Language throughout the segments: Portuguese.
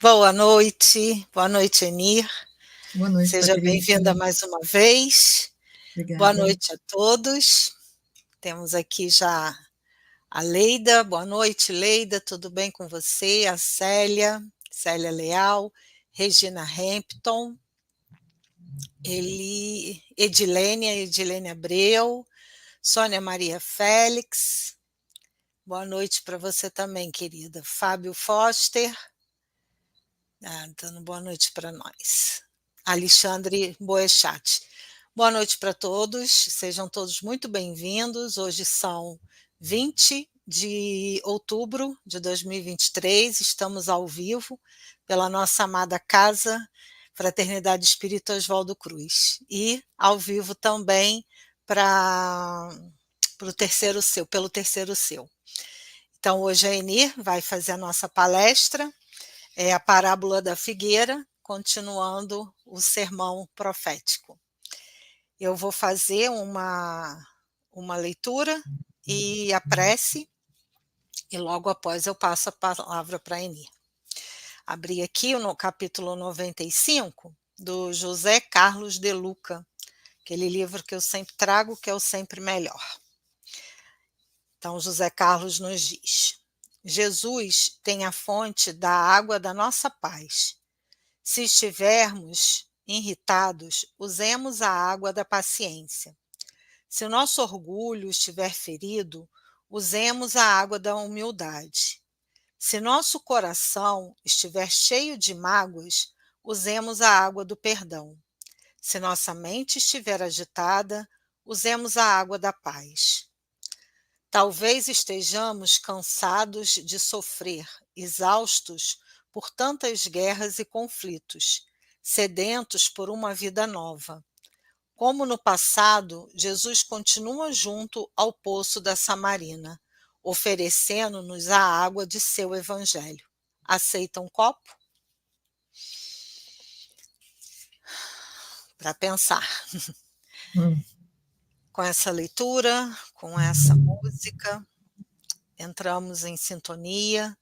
Boa noite, Enir. Boa noite, Seja Patrícia. bem-vinda mais uma vez. Boa Obrigada. noite a todos. Temos aqui já a Leida. Boa noite, Leida. Tudo bem com você? A Célia Leal, Regina Hampton, Edilene Abreu, Sônia Maria Félix. Boa noite para você também, querida. Fábio Foster. Dando boa noite para nós. Alexandre Boechat. Boa noite para todos, sejam todos muito bem-vindos. Hoje são 20 de outubro de 2023, estamos ao vivo pela nossa amada casa Fraternidade Espírita Oswaldo Cruz e ao vivo também pelo Terceiro Seu. Então hoje a Enir vai fazer a nossa palestra. É a parábola da figueira, continuando o sermão profético. Eu vou fazer uma leitura e a prece, e logo após eu passo a palavra para a Enir. Abri aqui no capítulo 95, do José Carlos de Luca, aquele livro que eu sempre trago, que é o Sempre Melhor. Então, José Carlos nos diz: Jesus tem a fonte da água da nossa paz. Se estivermos irritados, usemos a água da paciência. Se o nosso orgulho estiver ferido, usemos a água da humildade. Se nosso coração estiver cheio de mágoas, usemos a água do perdão. Se nossa mente estiver agitada, usemos a água da paz. Talvez estejamos cansados de sofrer, exaustos por tantas guerras e conflitos, sedentos por uma vida nova. Como no passado, Jesus continua junto ao poço da Samarina, oferecendo-nos a água de seu evangelho. Aceita um copo? Para pensar. Com essa leitura, com essa música, entramos em sintonia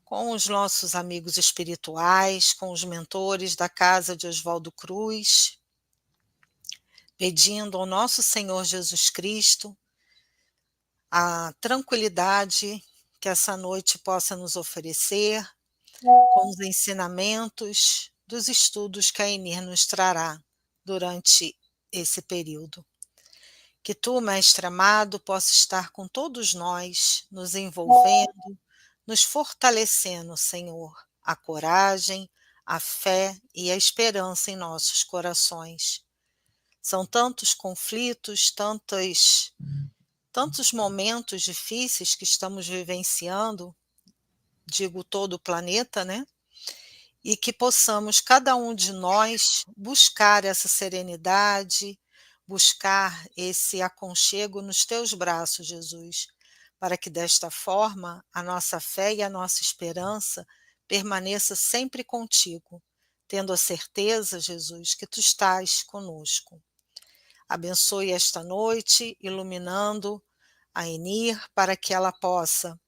com os nossos amigos espirituais, com os mentores da casa de Oswaldo Cruz, pedindo ao nosso Senhor Jesus Cristo a tranquilidade que essa noite possa nos oferecer, com os ensinamentos dos estudos que a Enir nos trará durante esse período. Que tu, Mestre amado, possa estar com todos nós, nos envolvendo, nos fortalecendo, Senhor, a coragem, a fé e a esperança em nossos corações. São tantos conflitos, tantos momentos difíceis que estamos vivenciando, digo todo o planeta, né? E que possamos, cada um de nós, buscar essa serenidade, buscar esse aconchego nos teus braços, Jesus, para que desta forma a nossa fé e a nossa esperança permaneça sempre contigo, tendo a certeza, Jesus, que tu estás conosco. Abençoe esta noite, iluminando a Enir, para que ela possa,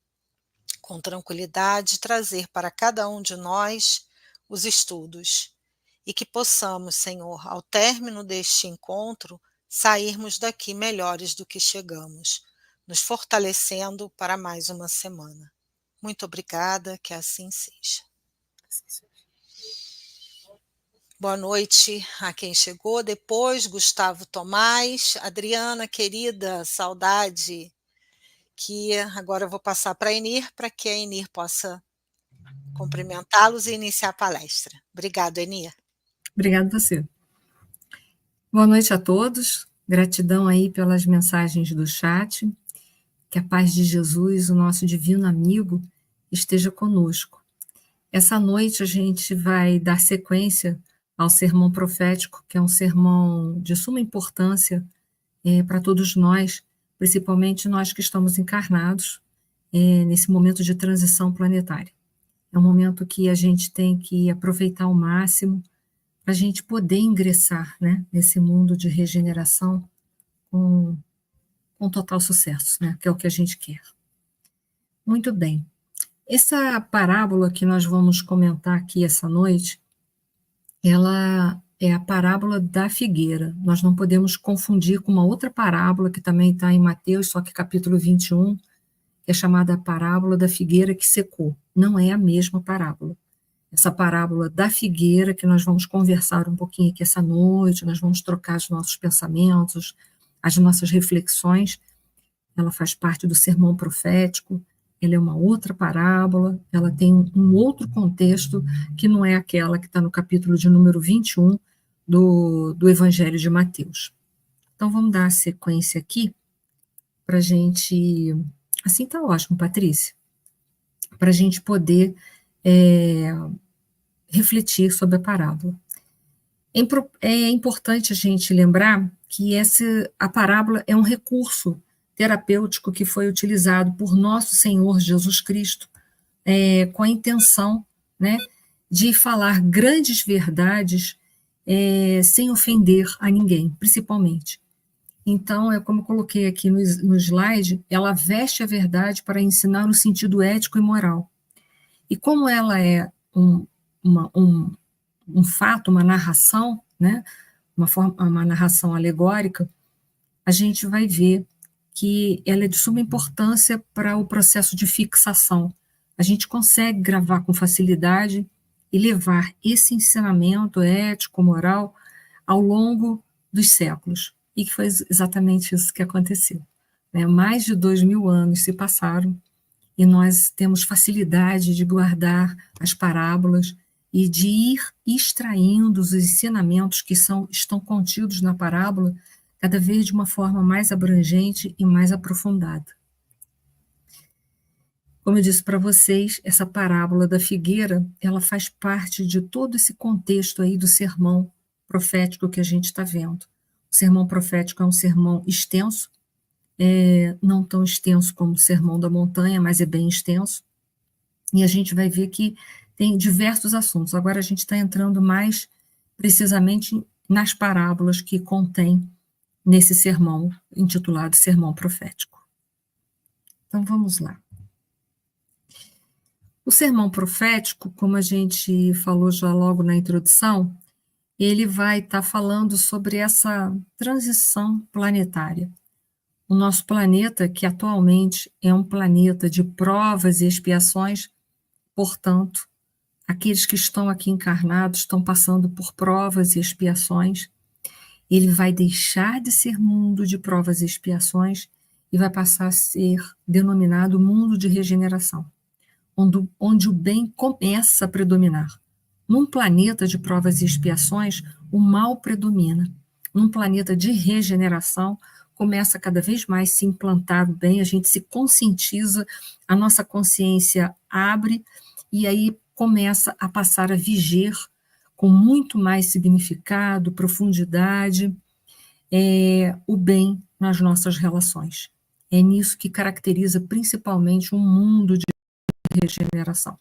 com tranquilidade, trazer para cada um de nós os estudos, e que possamos, Senhor, ao término deste encontro, sairmos daqui melhores do que chegamos, nos fortalecendo para mais uma semana. Muito obrigada, que assim seja. Boa noite a quem chegou depois, Gustavo Tomás, Adriana, querida, saudade, que agora eu vou passar para a Enir, para que a Enir possa cumprimentá-los e iniciar a palestra. Obrigada, Enir. Obrigada a você. Boa noite a todos, gratidão aí pelas mensagens do chat, que a paz de Jesus, o nosso divino amigo, esteja conosco. Essa noite a gente vai dar sequência ao sermão profético, que é um sermão de suma importância para todos nós, principalmente nós que estamos encarnados nesse momento de transição planetária. É um momento que a gente tem que aproveitar ao máximo para a gente poder ingressar, né, nesse mundo de regeneração com total sucesso, né, que é o que a gente quer. Muito bem. Essa parábola que nós vamos comentar aqui essa noite, ela é a parábola da figueira. Nós não podemos confundir com uma outra parábola que também está em Mateus, só que capítulo 21, que é chamada a parábola da figueira que secou. Não é a mesma parábola. Essa parábola da figueira, que nós vamos conversar um pouquinho aqui essa noite, nós vamos trocar os nossos pensamentos, as nossas reflexões, ela faz parte do sermão profético, ela é uma outra parábola, ela tem um outro contexto que não é aquela que está no capítulo de número 21 do Evangelho de Mateus. Então, vamos dar a sequência aqui para a gente... Assim está ótimo, Patrícia. Para a gente poder refletir sobre a parábola. É importante a gente lembrar que a parábola é um recurso terapêutico que foi utilizado por nosso Senhor Jesus Cristo, com a intenção, né, de falar grandes verdades sem ofender a ninguém, principalmente. Então, como eu coloquei aqui no slide, ela veste a verdade para ensinar no sentido ético e moral. E como ela é um fato, uma narração, né, uma narração alegórica, a gente vai ver que ela é de suma importância para o processo de fixação. A gente consegue gravar com facilidade e levar esse ensinamento ético, moral, ao longo dos séculos. E que foi exatamente isso que aconteceu. Mais de 2000 anos se passaram e nós temos facilidade de guardar as parábolas e de ir extraindo os ensinamentos que estão contidos na parábola cada vez de uma forma mais abrangente e mais aprofundada. Como eu disse para vocês, essa parábola da figueira, ela faz parte de todo esse contexto aí do sermão profético que a gente está vendo. O sermão profético é um sermão extenso, não tão extenso como o sermão da montanha, mas é bem extenso, e a gente vai ver que tem diversos assuntos. Agora a gente está entrando mais precisamente nas parábolas que contém nesse sermão intitulado Sermão Profético. Então vamos lá. O sermão profético, como a gente falou já logo na introdução, ele vai estar falando sobre essa transição planetária. O nosso planeta, que atualmente é um planeta de provas e expiações, portanto, aqueles que estão aqui encarnados estão passando por provas e expiações. Ele vai deixar de ser mundo de provas e expiações e vai passar a ser denominado mundo de regeneração, onde o bem começa a predominar. Num planeta de provas e expiações, o mal predomina. Num planeta de regeneração, começa cada vez mais a se implantar o bem, a gente se conscientiza, a nossa consciência abre e aí começa a passar a viger com muito mais significado, profundidade, o bem nas nossas relações. É nisso que caracteriza principalmente um mundo de regeneração.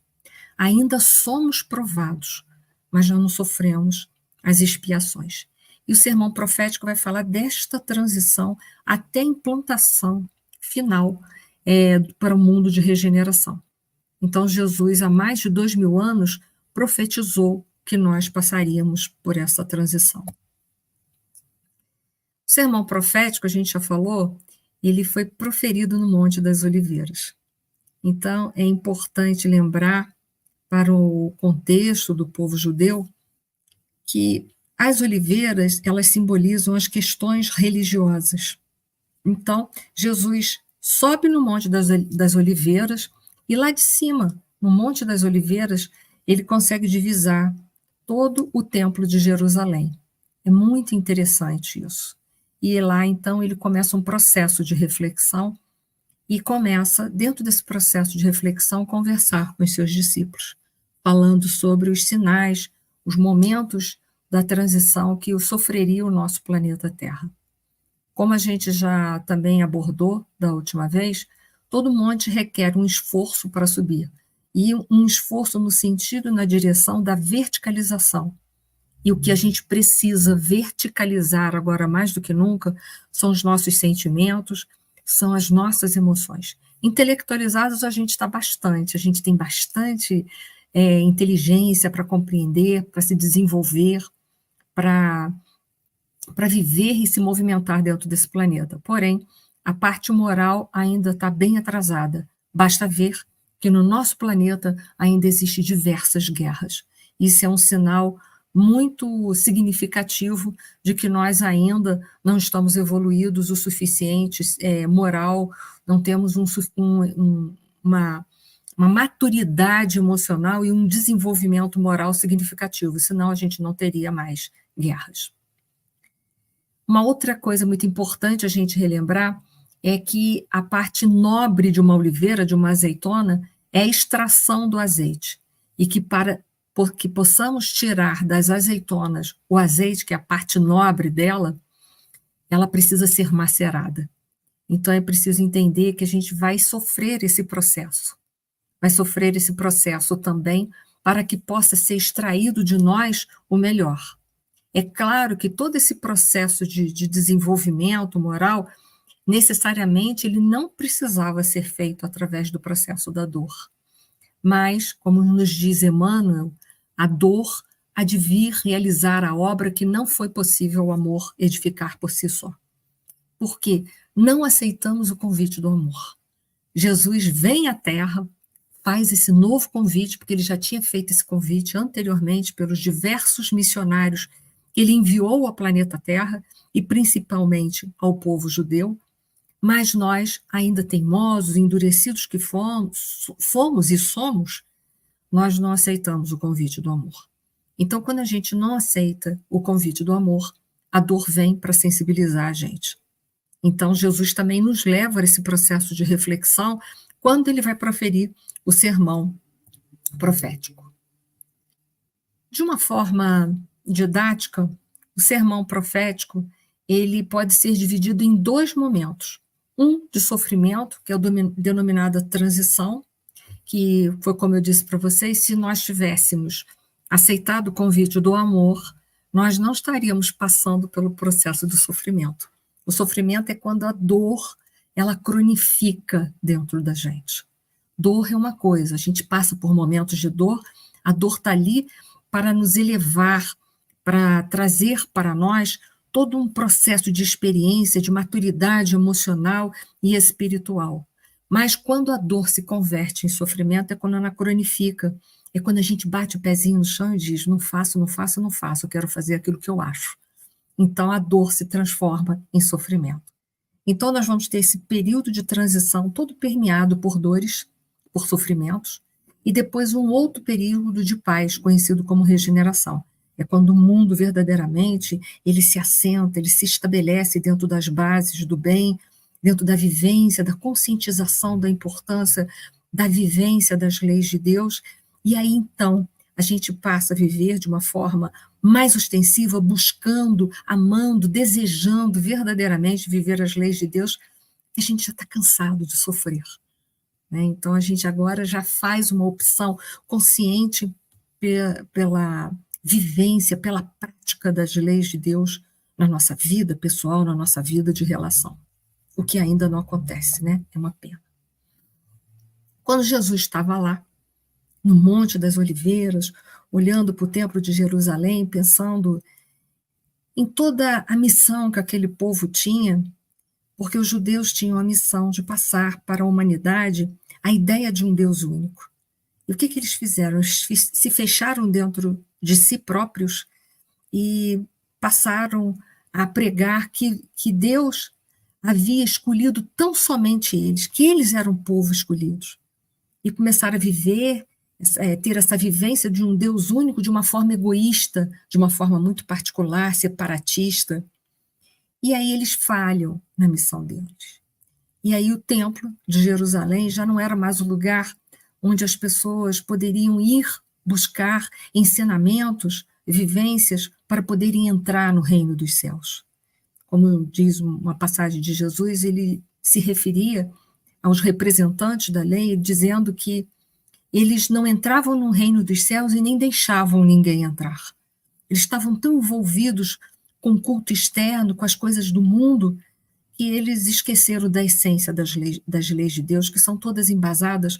Ainda somos provados, mas já não sofremos as expiações. E o sermão profético vai falar desta transição até a implantação final para o mundo de regeneração. Então, Jesus, há mais de 2000 anos, profetizou que nós passaríamos por essa transição. O sermão profético, a gente já falou, ele foi proferido no Monte das Oliveiras. Então, é importante lembrar, para o contexto do povo judeu, que as oliveiras, elas simbolizam as questões religiosas. Então, Jesus sobe no Monte das Oliveiras e lá de cima, no Monte das Oliveiras, ele consegue divisar todo o Templo de Jerusalém. É muito interessante isso. E lá, então, ele começa um processo de reflexão e começa, dentro desse processo de reflexão, conversar com os seus discípulos, falando sobre os sinais, os momentos da transição que sofreria o nosso planeta Terra. Como a gente já também abordou da última vez, todo monte requer um esforço para subir, e um esforço no sentido e na direção da verticalização. E o que a gente precisa verticalizar agora mais do que nunca são os nossos sentimentos, são as nossas emoções. Intelectualizados a gente está bastante, a gente tem bastante inteligência para compreender, para se desenvolver, para viver e se movimentar dentro desse planeta. Porém, a parte moral ainda está bem atrasada. Basta ver que no nosso planeta ainda existem diversas guerras. Isso é um sinal muito significativo de que nós ainda não estamos evoluídos o suficiente, moral, não temos uma maturidade emocional e um desenvolvimento moral significativo, senão a gente não teria mais guerras. Uma outra coisa muito importante a gente relembrar é que a parte nobre de uma oliveira, de uma azeitona, é a extração do azeite. E que para que possamos tirar das azeitonas o azeite, que é a parte nobre dela, ela precisa ser macerada. Então é preciso entender que a gente vai sofrer esse processo. Vai sofrer esse processo também para que possa ser extraído de nós o melhor. É claro que todo esse processo de desenvolvimento moral, necessariamente, ele não precisava ser feito através do processo da dor. Mas, como nos diz Emmanuel, a dor há de vir realizar a obra que não foi possível o amor edificar por si só. Porque não aceitamos o convite do amor. Jesus vem à Terra, faz esse novo convite, porque ele já tinha feito esse convite anteriormente pelos diversos missionários que ele enviou ao planeta Terra, e principalmente ao povo judeu, mas nós, ainda teimosos, endurecidos que fomos e somos, nós não aceitamos o convite do amor. Então, quando a gente não aceita o convite do amor, a dor vem para sensibilizar a gente. Então, Jesus também nos leva a esse processo de reflexão quando ele vai proferir o sermão profético. De uma forma didática, o sermão profético ele pode ser dividido em dois momentos. Um de sofrimento, que é o denominado transição, que foi como eu disse para vocês, se nós tivéssemos aceitado o convite do amor, nós não estaríamos passando pelo processo do sofrimento. O sofrimento é quando a dor, ela cronifica dentro da gente. Dor é uma coisa, a gente passa por momentos de dor, a dor está ali para nos elevar, para trazer para nós todo um processo de experiência, de maturidade emocional e espiritual. Mas quando a dor se converte em sofrimento, é quando ela cronifica, é quando a gente bate o pezinho no chão e diz, não faço, não faço, não faço, eu quero fazer aquilo que eu acho. Então a dor se transforma em sofrimento. Então nós vamos ter esse período de transição todo permeado por dores, por sofrimentos, e depois um outro período de paz, conhecido como regeneração. É quando o mundo verdadeiramente ele se assenta, ele se estabelece dentro das bases do bem, dentro da vivência, da conscientização da importância da vivência das leis de Deus, e aí então a gente passa a viver de uma forma mais ostensiva, buscando, amando, desejando verdadeiramente viver as leis de Deus, que a gente já está cansado de sofrer. Né? Então a gente agora já faz uma opção consciente pela vivência, pela prática das leis de Deus na nossa vida pessoal, na nossa vida de relação. O que ainda não acontece, né? É uma pena. Quando Jesus estava lá, no Monte das Oliveiras, olhando para o Templo de Jerusalém, pensando em toda a missão que aquele povo tinha, porque os judeus tinham a missão de passar para a humanidade a ideia de um Deus único. E o que eles fizeram? Eles se fecharam dentro de si próprios e passaram a pregar que Deus havia escolhido tão somente eles, que eles eram o povo escolhido. E começaram a viver, ter essa vivência de um Deus único de uma forma egoísta, de uma forma muito particular, separatista. E aí eles falham na missão deles. E aí o Templo de Jerusalém já não era mais o lugar onde as pessoas poderiam ir buscar ensinamentos, vivências, para poderem entrar no reino dos céus. Como diz uma passagem de Jesus, ele se referia aos representantes da lei, dizendo que eles não entravam no reino dos céus e nem deixavam ninguém entrar. Eles estavam tão envolvidos com o culto externo, com as coisas do mundo, que eles esqueceram da essência das leis de Deus, que são todas embasadas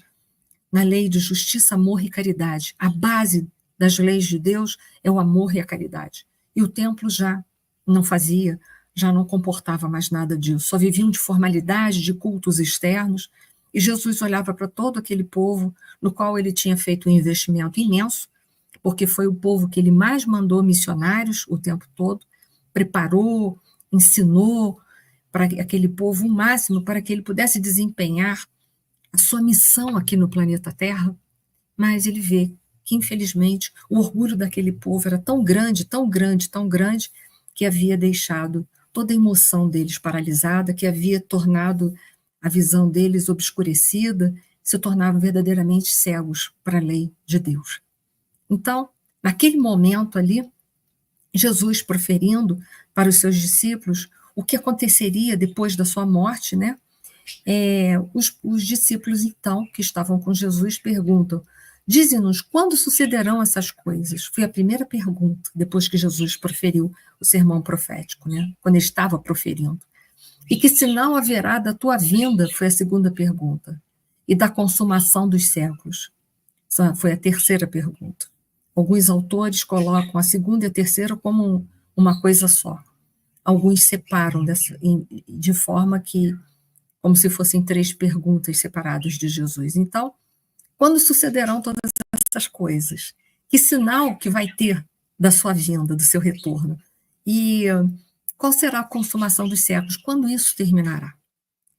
na lei de justiça, amor e caridade. A base das leis de Deus é o amor e a caridade. E o templo já não fazia, já não comportava mais nada disso, só viviam de formalidade, de cultos externos, e Jesus olhava para todo aquele povo no qual ele tinha feito um investimento imenso, porque foi o povo que ele mais mandou missionários o tempo todo, preparou, ensinou para aquele povo o máximo para que ele pudesse desempenhar a sua missão aqui no planeta Terra, mas ele vê que, infelizmente, o orgulho daquele povo era tão grande, tão grande, tão grande, que havia deixado toda a emoção deles paralisada, que havia tornado a visão deles obscurecida, se tornavam verdadeiramente cegos para a lei de Deus. Então, naquele momento ali, Jesus proferindo para os seus discípulos o que aconteceria depois da sua morte, né? Os discípulos, então, que estavam com Jesus, perguntam: dize-nos, quando sucederão essas coisas? Foi a primeira pergunta, depois que Jesus proferiu o sermão profético, né? Quando ele estava proferindo. E que sinal haverá da tua vinda? Foi a segunda pergunta. E da consumação dos séculos? Essa foi a terceira pergunta. Alguns autores colocam a segunda e a terceira como uma coisa só. Alguns separam de forma que, como se fossem 3 perguntas separadas de Jesus. Então, quando sucederão todas essas coisas? Que sinal que vai ter da sua vinda, do seu retorno? E qual será a consumação dos séculos? Quando isso terminará?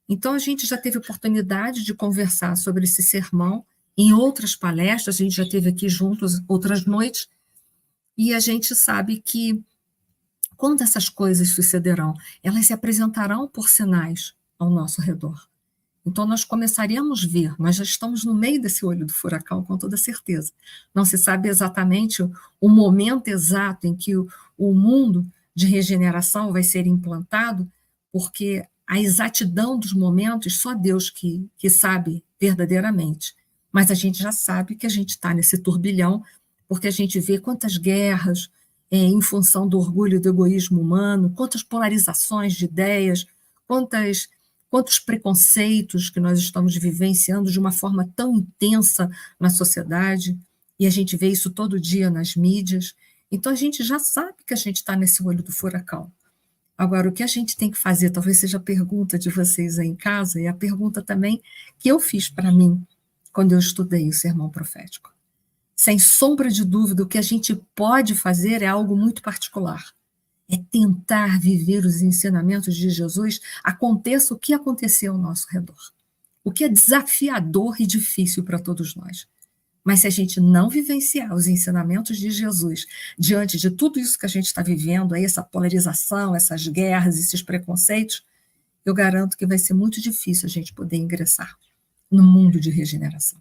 Então, a gente já teve oportunidade de conversar sobre esse sermão em outras palestras, a gente já teve aqui juntos outras noites, e a gente sabe que, quando essas coisas sucederão, elas se apresentarão por sinais ao nosso redor. Então, nós começaremos a ver, nós já estamos no meio desse olho do furacão, com toda certeza. Não se sabe exatamente o momento exato em que o mundo de regeneração vai ser implantado, porque a exatidão dos momentos, só Deus que sabe verdadeiramente. Mas a gente já sabe que a gente está nesse turbilhão, porque a gente vê quantas guerras, em função do orgulho e do egoísmo humano, quantas polarizações de ideias, quantos preconceitos que nós estamos vivenciando de uma forma tão intensa na sociedade, e a gente vê isso todo dia nas mídias. Então, a gente já sabe que a gente está nesse olho do furacão. Agora, o que a gente tem que fazer, talvez seja a pergunta de vocês aí em casa, e a pergunta também que eu fiz para mim, quando eu estudei o sermão profético. Sem sombra de dúvida, o que a gente pode fazer é algo muito particular. É tentar viver os ensinamentos de Jesus, aconteça o que aconteceu ao nosso redor. O que é desafiador e difícil para todos nós. Mas se a gente não vivenciar os ensinamentos de Jesus, diante de tudo isso que a gente está vivendo, aí, essa polarização, essas guerras, esses preconceitos, eu garanto que vai ser muito difícil a gente poder ingressar no mundo de regeneração.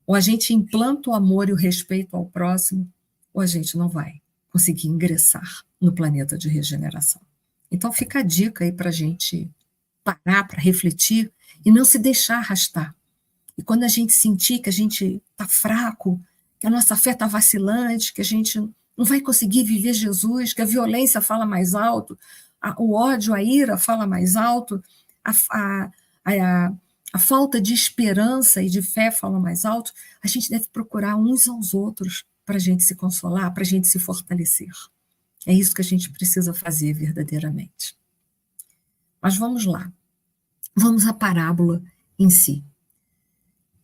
Ou a gente implanta o amor e o respeito ao próximo, ou a gente não vai conseguir ingressar no planeta de regeneração. Então fica a dica aí para a gente parar, para refletir e não se deixar arrastar. E quando a gente sentir que a gente está fraco, que a nossa fé está vacilante, que a gente não vai conseguir viver Jesus, que a violência fala mais alto, o ódio, a ira fala mais alto, a falta de esperança e de fé fala mais alto, a gente deve procurar uns aos outros para a gente se consolar, para a gente se fortalecer. É isso que a gente precisa fazer verdadeiramente. Mas vamos lá. Vamos à parábola em si.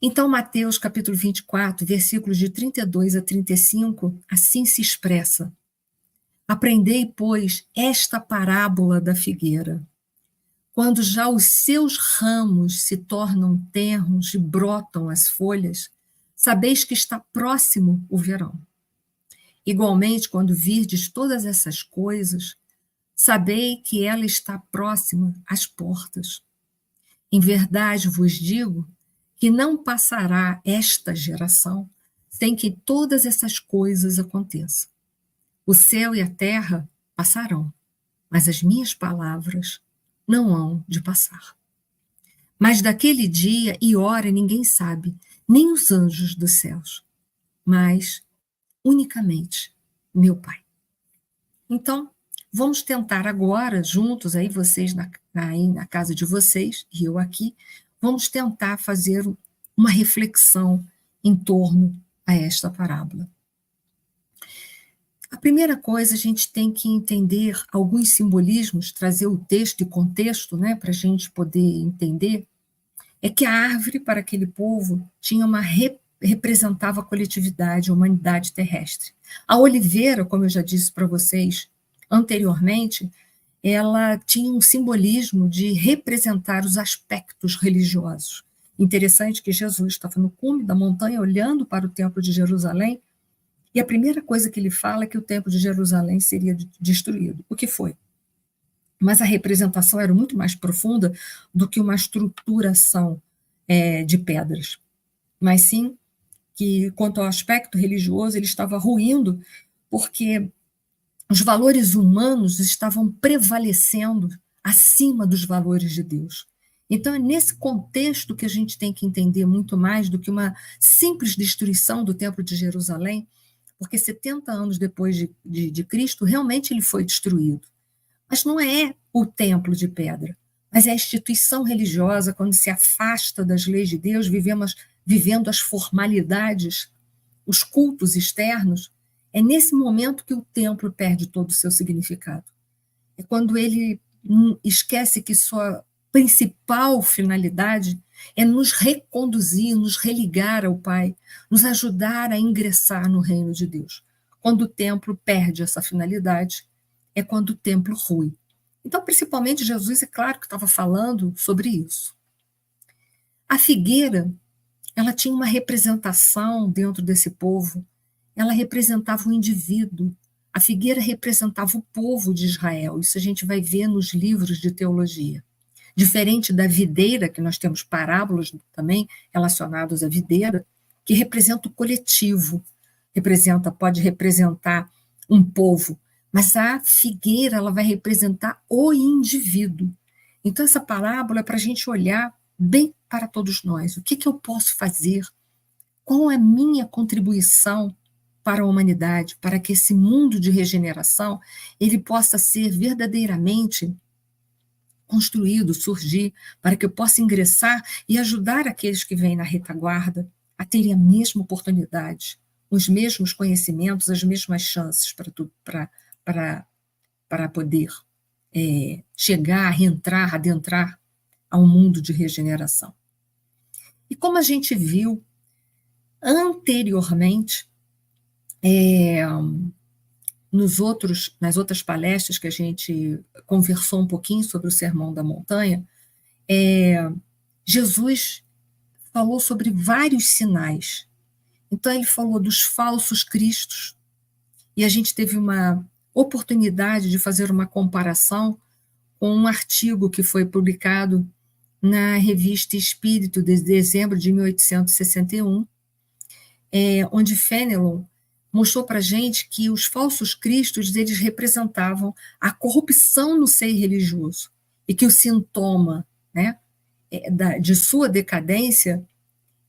Então, Mateus capítulo 24, versículos de 32 a 35, assim se expressa: aprendei, pois, esta parábola da figueira. Quando já os seus ramos se tornam tenros e brotam as folhas, sabeis que está próximo o verão. Igualmente, quando virdes todas essas coisas, sabei que ela está próxima às portas. Em verdade vos digo que não passará esta geração sem que todas essas coisas aconteçam. O céu e a terra passarão, mas as minhas palavras não hão de passar. Mas daquele dia e hora ninguém sabe, nem os anjos dos céus, mas unicamente meu Pai. Então, vamos tentar agora, juntos, aí vocês aí na casa de vocês, e eu aqui, vamos tentar fazer uma reflexão em torno a esta parábola. A primeira coisa, a gente tem que entender alguns simbolismos, trazer o texto e contexto, né, para a gente poder entender, é que a árvore, para aquele povo, tinha representava a coletividade, a humanidade terrestre. A oliveira, como eu já disse para vocês anteriormente, ela tinha um simbolismo de representar os aspectos religiosos. Interessante que Jesus estava no cume da montanha, olhando para o templo de Jerusalém, e a primeira coisa que ele fala é que o templo de Jerusalém seria destruído. O que foi? Mas a representação era muito mais profunda do que uma estruturação de pedras. Mas sim que, quanto ao aspecto religioso, ele estava ruindo porque os valores humanos estavam prevalecendo acima dos valores de Deus. Então, é nesse contexto que a gente tem que entender muito mais do que uma simples destruição do Templo de Jerusalém, porque 70 anos depois de Cristo, realmente ele foi destruído. Mas não é o templo de pedra, mas é a instituição religiosa, quando se afasta das leis de Deus, vivendo as formalidades, os cultos externos, é nesse momento que o templo perde todo o seu significado. É quando ele esquece que sua principal finalidade é nos reconduzir, nos religar ao Pai, nos ajudar a ingressar no reino de Deus. Quando o templo perde essa finalidade, é quando o templo rui. Então, principalmente, Jesus, é claro que estava falando sobre isso. A figueira, ela tinha uma representação dentro desse povo, ela representava o indivíduo. A figueira representava o povo de Israel, isso a gente vai ver nos livros de teologia. Diferente da videira, que nós temos parábolas também relacionadas à videira, que representa o coletivo, pode representar um povo, mas a figueira ela vai representar o indivíduo. Então, essa parábola é para a gente olhar bem para todos nós. O que eu posso fazer? Qual é a minha contribuição para a humanidade, para que esse mundo de regeneração ele possa ser verdadeiramente construído, surgir, para que eu possa ingressar e ajudar aqueles que vêm na retaguarda a terem a mesma oportunidade, os mesmos conhecimentos, as mesmas chances para poder chegar, entrar, adentrar a um mundo de regeneração. E como a gente viu anteriormente, nas outras palestras que a gente conversou um pouquinho sobre o Sermão da Montanha, Jesus falou sobre vários sinais. Então, ele falou dos falsos cristos, e a gente teve uma oportunidade de fazer uma comparação com um artigo que foi publicado na revista Espírito, de dezembro de 1861, onde Fenelon mostrou para a gente que os falsos cristos eles representavam a corrupção no seio religioso, e que o sintoma, né, de sua decadência,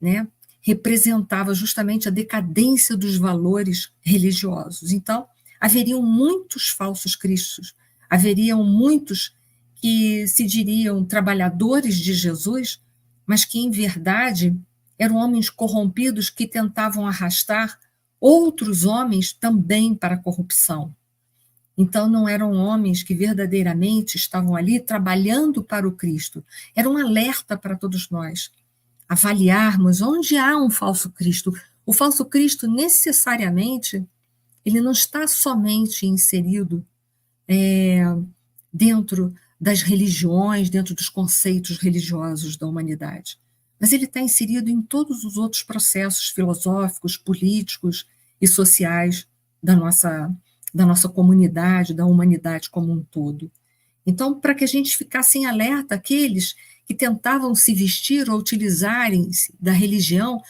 né, representava justamente a decadência dos valores religiosos. Então, haveriam muitos falsos cristos, haveriam muitos que se diriam trabalhadores de Jesus, mas que, em verdade, eram homens corrompidos que tentavam arrastar outros homens também para a corrupção. Então, não eram homens que verdadeiramente estavam ali trabalhando para o Cristo. Era um alerta para todos nós avaliarmos onde há um falso Cristo. O falso Cristo, necessariamente, ele não está somente inserido dentro das religiões, dentro dos conceitos religiosos da humanidade, mas ele está inserido em todos os outros processos filosóficos, políticos e sociais da nossa comunidade, da humanidade como um todo. Então, para que a gente ficasse em alerta, aqueles que tentavam se vestir ou utilizarem-se da religião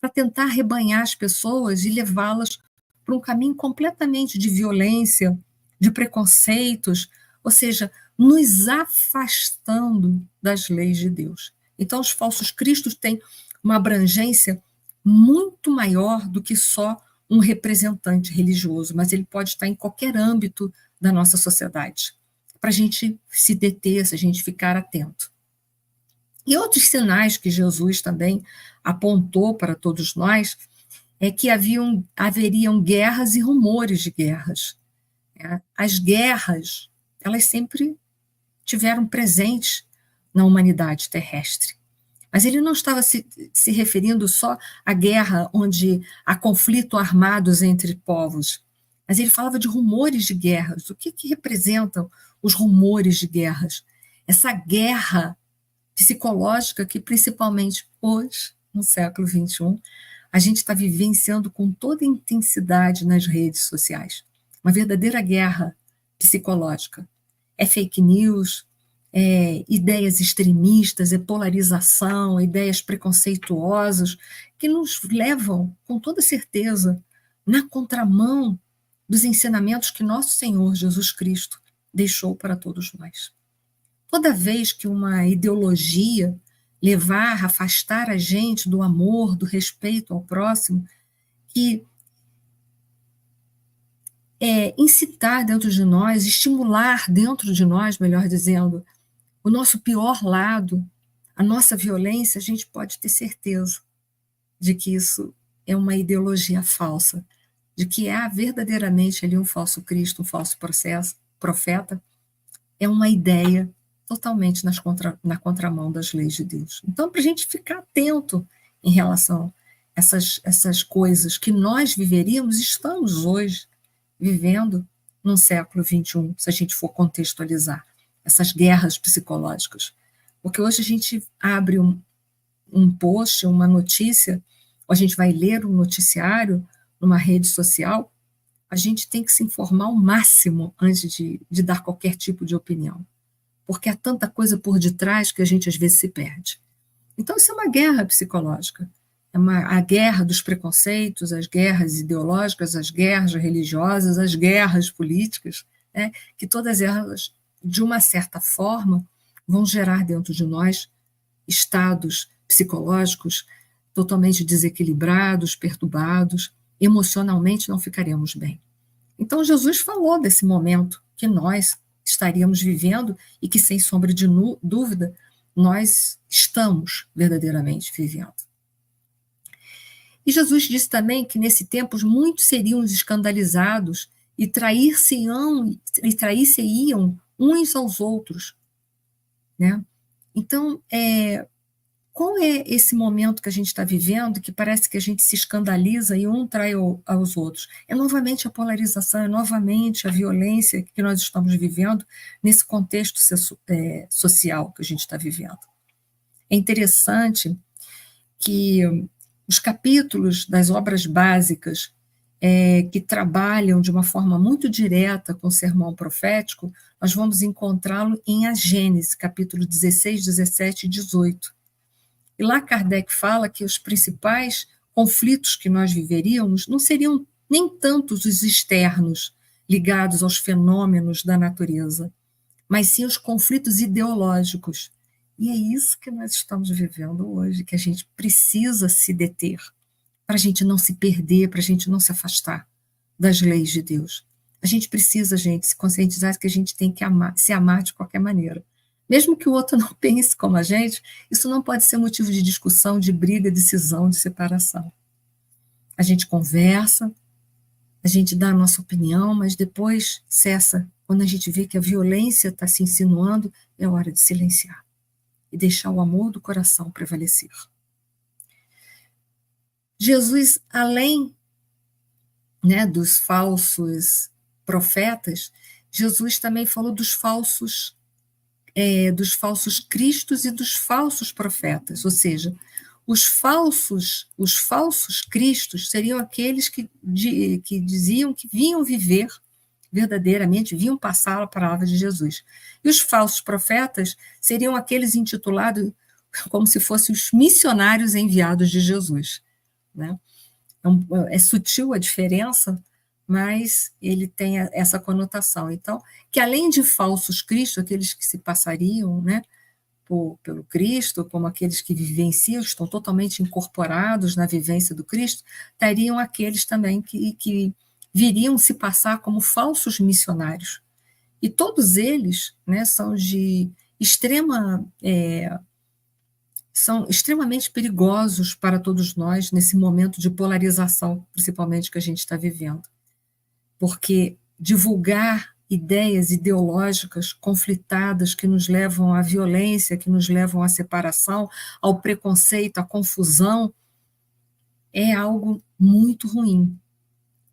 para tentar arrebanhar as pessoas e levá-las para um caminho completamente de violência, de preconceitos, ou seja, nos afastando das leis de Deus. Então, os falsos cristos têm uma abrangência muito maior do que só um representante religioso, mas ele pode estar em qualquer âmbito da nossa sociedade. para a gente se deter, se a gente ficar atento. E outros sinais que Jesus também apontou para todos nós é que haveriam guerras e rumores de guerras. As guerras, elas sempre tiveram presentes na humanidade terrestre. Mas ele não estava se referindo só à guerra onde há conflito armados entre povos, mas ele falava de rumores de guerras. O que representam os rumores de guerras? Essa guerra psicológica que, principalmente hoje, no século XXI, a gente está vivenciando com toda intensidade nas redes sociais. Uma verdadeira guerra psicológica. É fake news, ideias extremistas, é polarização, ideias preconceituosas, que nos levam, com toda certeza, na contramão dos ensinamentos que nosso Senhor Jesus Cristo deixou para todos nós. Toda vez que uma ideologia levar, afastar a gente do amor, do respeito ao próximo, que incitar dentro de nós, estimular dentro de nós, melhor dizendo, o nosso pior lado, a nossa violência, a gente pode ter certeza de que isso é uma ideologia falsa, de que há verdadeiramente ali um falso Cristo, um falso profeta, é uma ideia totalmente na contramão das leis de Deus. Então, para a gente ficar atento em relação a essas coisas que nós viveríamos, estamos hoje vivendo no século XXI, se a gente for contextualizar essas guerras psicológicas. Porque hoje a gente abre um post, uma notícia, ou a gente vai ler um noticiário numa rede social, a gente tem que se informar ao máximo antes de dar qualquer tipo de opinião. Porque há tanta coisa por detrás que a gente às vezes se perde. Então isso é uma guerra psicológica. A guerra dos preconceitos, as guerras ideológicas, as guerras religiosas, as guerras políticas, né, que todas elas, de uma certa forma, vão gerar dentro de nós estados psicológicos totalmente desequilibrados, perturbados, emocionalmente não ficaremos bem. Então Jesus falou desse momento que nós estaríamos vivendo e que, sem sombra de dúvida, nós estamos verdadeiramente vivendo. E Jesus disse também que nesse tempo muitos seriam escandalizados e trair-se-iam uns aos outros. Né? Então, qual é esse momento que a gente está vivendo que parece que a gente se escandaliza e um trai aos outros? É novamente a polarização, é novamente a violência que nós estamos vivendo nesse contexto social que a gente está vivendo. É interessante que os capítulos das obras básicas que trabalham de uma forma muito direta com o sermão profético, nós vamos encontrá-lo em A Gênesis, capítulo 16, 17 e 18. E lá Kardec fala que os principais conflitos que nós viveríamos não seriam nem tantos os externos, ligados aos fenômenos da natureza, mas sim os conflitos ideológicos. E é isso que nós estamos vivendo hoje, que a gente precisa se deter, para a gente não se perder, para a gente não se afastar das leis de Deus. A gente precisa, gente, se conscientizar que a gente tem que se amar de qualquer maneira. Mesmo que o outro não pense como a gente, isso não pode ser motivo de discussão, de briga, de cisão, de separação. A gente conversa, a gente dá a nossa opinião, mas depois cessa. Quando a gente vê que a violência está se insinuando, é hora de silenciar e deixar o amor do coração prevalecer. Jesus, além, né, dos falsos profetas, Jesus também falou dos falsos cristos e dos falsos profetas, ou seja, os falsos cristos seriam aqueles que diziam que vinham viver verdadeiramente, vinham passar a palavra de Jesus. E os falsos profetas seriam aqueles intitulados como se fossem os missionários enviados de Jesus. Né? É sutil a diferença, mas ele tem essa conotação. Então, que além de falsos cristos, aqueles que se passariam, né, pelo Cristo, como aqueles que vivenciam, estão totalmente incorporados na vivência do Cristo, teriam aqueles também que viriam se passar como falsos missionários, E todos eles, né, são extremamente perigosos para todos nós nesse momento de polarização, principalmente que a gente está vivendo. Porque divulgar ideias ideológicas conflitadas que nos levam à violência, que nos levam à separação, ao preconceito, à confusão, é algo muito ruim.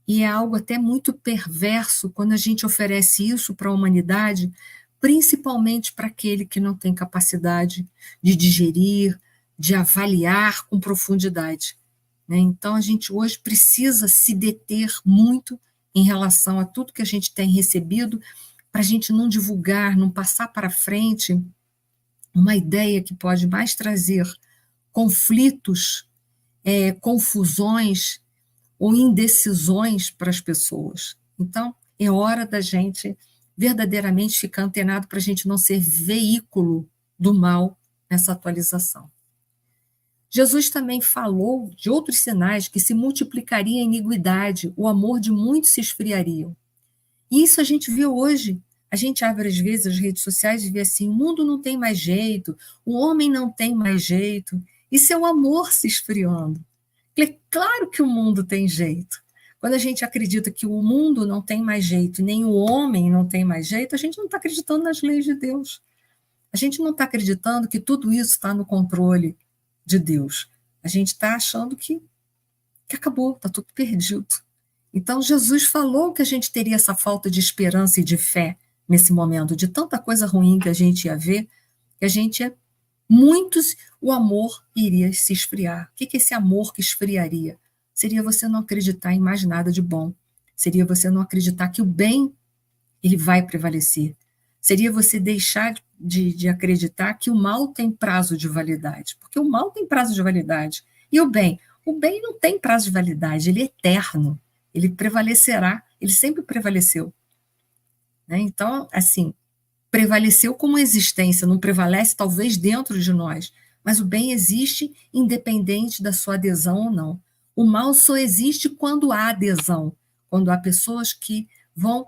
E é algo até muito perverso quando a gente oferece isso para a humanidade, principalmente para aquele que não tem capacidade de digerir, de avaliar com profundidade, né? Então, a gente hoje precisa se deter muito em relação a tudo que a gente tem recebido, para a gente não divulgar, não passar para frente uma ideia que pode mais trazer conflitos, confusões ou indecisões para as pessoas. Então, é hora da gente verdadeiramente ficar antenado para a gente não ser veículo do mal nessa atualização. Jesus também falou de outros sinais que se multiplicaria a iniquidade, o amor de muitos se esfriaria. E isso a gente vê hoje. A gente abre às vezes as redes sociais e vê assim, o mundo não tem mais jeito, o homem não tem mais jeito. Isso é o amor se esfriando. É claro que o mundo tem jeito. Quando a gente acredita que o mundo não tem mais jeito, nem o homem não tem mais jeito, a gente não está acreditando nas leis de Deus. A gente não está acreditando que tudo isso está no controle de Deus. A gente está achando que acabou, está tudo perdido. Então, Jesus falou que a gente teria essa falta de esperança e de fé nesse momento, de tanta coisa ruim que a gente ia ver, que a gente ia o amor iria se esfriar. O que é esse amor que esfriaria? Seria você não acreditar em mais nada de bom. Seria você não acreditar que o bem ele vai prevalecer. Seria você deixar de acreditar que o mal tem prazo de validade. Porque o mal tem prazo de validade. E o bem? O bem não tem prazo de validade, ele é eterno. Ele prevalecerá, ele sempre prevaleceu. Né? Então, assim, prevaleceu como existência, não prevalece talvez dentro de nós, mas o bem existe independente da sua adesão ou não. O mal só existe quando há adesão, quando há pessoas que vão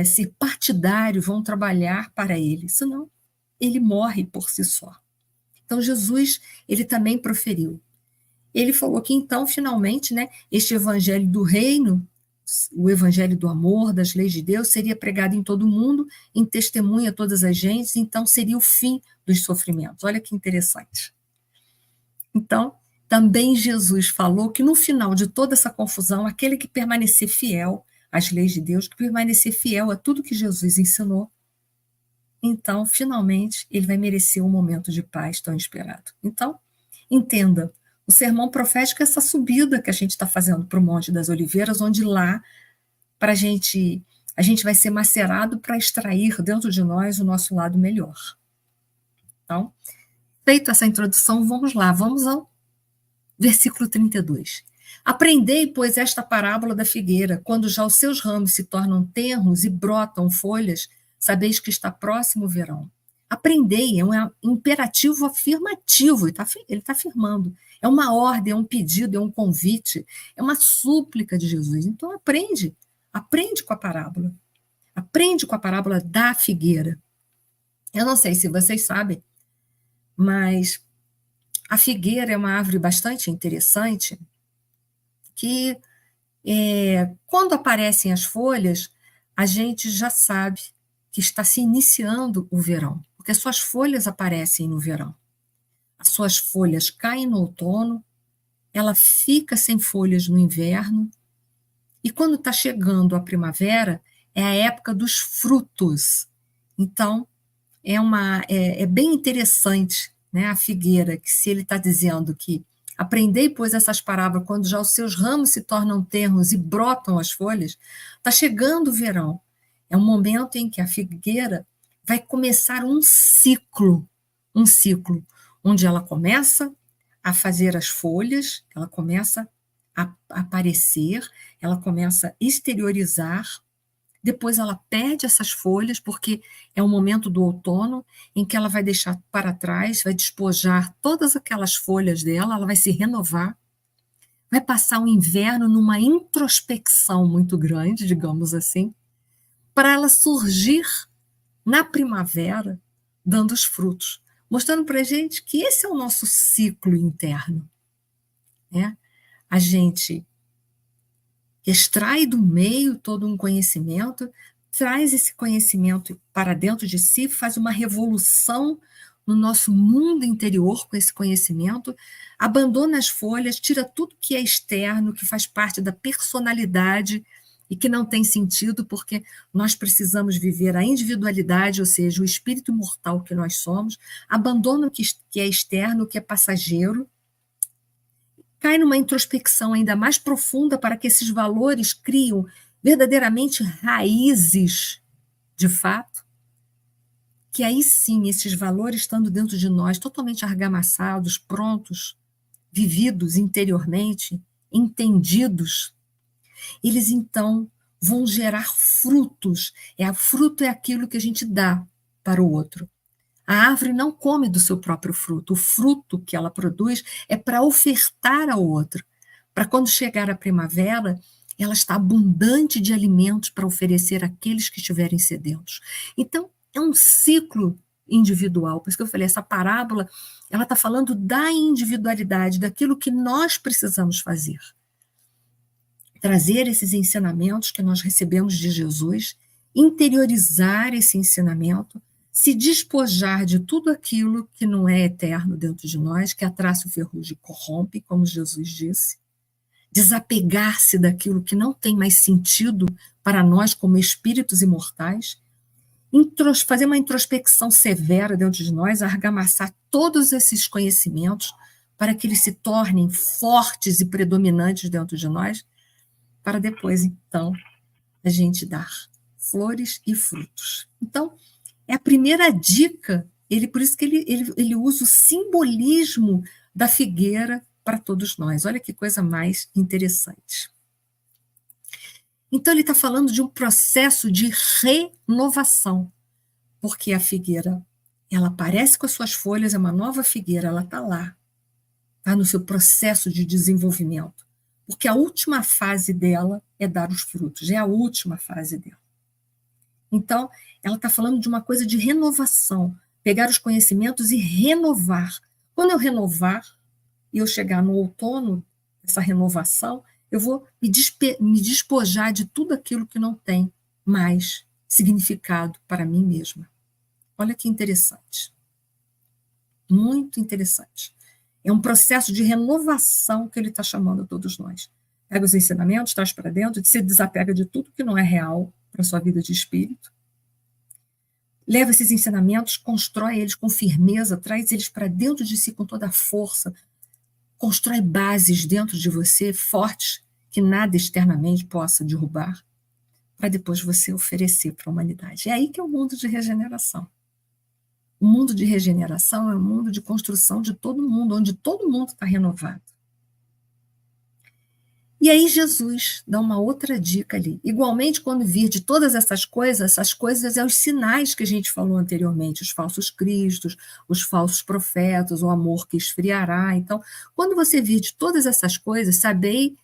ser partidários, vão trabalhar para ele, senão ele morre por si só. Então Jesus, ele também proferiu. Ele falou que então, finalmente, né, este evangelho do reino, o evangelho do amor, das leis de Deus, seria pregado em todo o mundo, em testemunha a todas as gentes, então seria o fim dos sofrimentos. Olha que interessante. Então, também Jesus falou que no final de toda essa confusão, aquele que permanecer fiel às leis de Deus, que permanecer fiel a tudo que Jesus ensinou, então, finalmente, ele vai merecer um momento de paz tão esperado. Então, entenda, o sermão profético é essa subida que a gente está fazendo para o Monte das Oliveiras, onde lá a gente vai ser macerado para extrair dentro de nós o nosso lado melhor. Então, feita essa introdução, vamos lá, vamos ao versículo 32. Aprendei, pois, esta parábola da figueira, quando já os seus ramos se tornam tenros e brotam folhas, sabeis que está próximo o verão. Aprendei, é um imperativo afirmativo, ele está afirmando. É uma ordem, é um pedido, é um convite, é uma súplica de Jesus. Então aprende com a parábola. Aprende com a parábola da figueira. Eu não sei se vocês sabem, mas a figueira é uma árvore bastante interessante que quando aparecem as folhas, a gente já sabe que está se iniciando o verão, porque as suas folhas aparecem no verão. As suas folhas caem no outono, ela fica sem folhas no inverno, e quando está chegando a primavera, é a época dos frutos. Então, é bem interessante, né, a figueira, que se ele está dizendo que aprendei, pois, essas parábolas, quando já os seus ramos se tornam tenros e brotam as folhas, está chegando o verão. É um momento em que a figueira vai começar um ciclo, onde ela começa a fazer as folhas, ela começa a aparecer, ela começa a exteriorizar, depois ela perde essas folhas, porque é o momento do outono em que ela vai deixar para trás, vai despojar todas aquelas folhas dela, ela vai se renovar, vai passar o inverno numa introspecção muito grande, digamos assim, para ela surgir na primavera, dando os frutos, mostrando para a gente que esse é o nosso ciclo interno. Né? A gente extrai do meio todo um conhecimento, traz esse conhecimento para dentro de si, faz uma revolução no nosso mundo interior com esse conhecimento, abandona as folhas, tira tudo que é externo, que faz parte da personalidade e que não tem sentido, porque nós precisamos viver a individualidade, ou seja, o espírito imortal que nós somos, abandona o que é externo, o que é passageiro, cai numa introspecção ainda mais profunda para que esses valores criam verdadeiramente raízes, de fato, que aí sim, esses valores estando dentro de nós, totalmente argamassados, prontos, vividos interiormente, entendidos, eles então vão gerar frutos. Fruto é aquilo que a gente dá para o outro. A árvore não come do seu próprio fruto. O fruto que ela produz é para ofertar ao outro. Para quando chegar a primavera, ela está abundante de alimentos para oferecer àqueles que estiverem sedentos. Então, é um ciclo individual. Por isso que eu falei, essa parábola, ela está falando da individualidade, daquilo que nós precisamos fazer. Trazer esses ensinamentos que nós recebemos de Jesus, interiorizar esse ensinamento, se despojar de tudo aquilo que não é eterno dentro de nós, que a traça e o ferrugem corrompe, como Jesus disse, desapegar-se daquilo que não tem mais sentido para nós como espíritos imortais, fazer uma introspecção severa dentro de nós, argamassar todos esses conhecimentos para que eles se tornem fortes e predominantes dentro de nós, para depois, então, a gente dar flores e frutos. Então, é a primeira dica, por isso que ele usa o simbolismo da figueira para todos nós. Olha que coisa mais interessante. Então, ele está falando de um processo de renovação, porque a figueira, ela aparece com as suas folhas, é uma nova figueira, ela está lá, está no seu processo de desenvolvimento, porque a última fase dela é dar os frutos, é a última fase dela. Então, ela está falando de uma coisa de renovação, pegar os conhecimentos e renovar. Quando eu renovar, e eu chegar no outono, essa renovação, eu vou me despojar de tudo aquilo que não tem mais significado para mim mesma. Olha que interessante. Muito interessante. É um processo de renovação que ele está chamando a todos nós. Pega os ensinamentos, traz para dentro, se desapega de tudo que não é real para a sua vida de espírito. Leva esses ensinamentos, constrói eles com firmeza, traz eles para dentro de si com toda a força, constrói bases dentro de você fortes que nada externamente possa derrubar, para depois você oferecer para a humanidade. É aí que é o mundo de regeneração. O mundo de regeneração é um mundo de construção de todo mundo, onde todo mundo está renovado. E aí Jesus dá uma outra dica ali. Igualmente, quando vir de todas essas coisas é os sinais que a gente falou anteriormente, os falsos cristos, os falsos profetas, o amor que esfriará. Então, quando você vir de todas essas coisas, sabei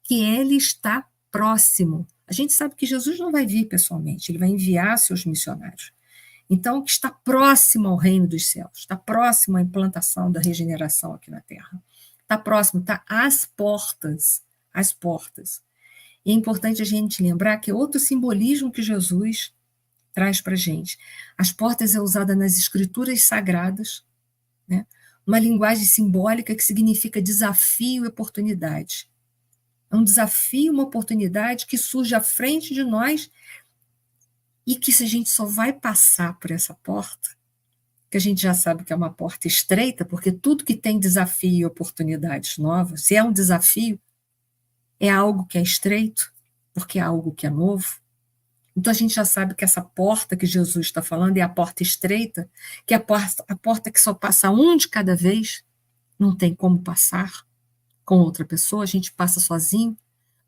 que ele está próximo. A gente sabe que Jesus não vai vir pessoalmente, ele vai enviar seus missionários. Então, que está próximo ao reino dos céus, está próximo à implantação da regeneração aqui na Terra. Está próximo, está às portas. As portas. E é importante a gente lembrar que outro simbolismo que Jesus traz para a gente. As portas é usada nas escrituras sagradas, né? Uma linguagem simbólica que significa desafio e oportunidade. É um desafio, uma oportunidade que surge à frente de nós e que se a gente só vai passar por essa porta, que a gente já sabe que é uma porta estreita, porque tudo que tem desafio e oportunidades novas, se é um desafio, é algo que é estreito, porque é algo que é novo. Então a gente já sabe que essa porta que Jesus está falando é a porta estreita, que é a porta que só passa um de cada vez, não tem como passar com outra pessoa, a gente passa sozinho,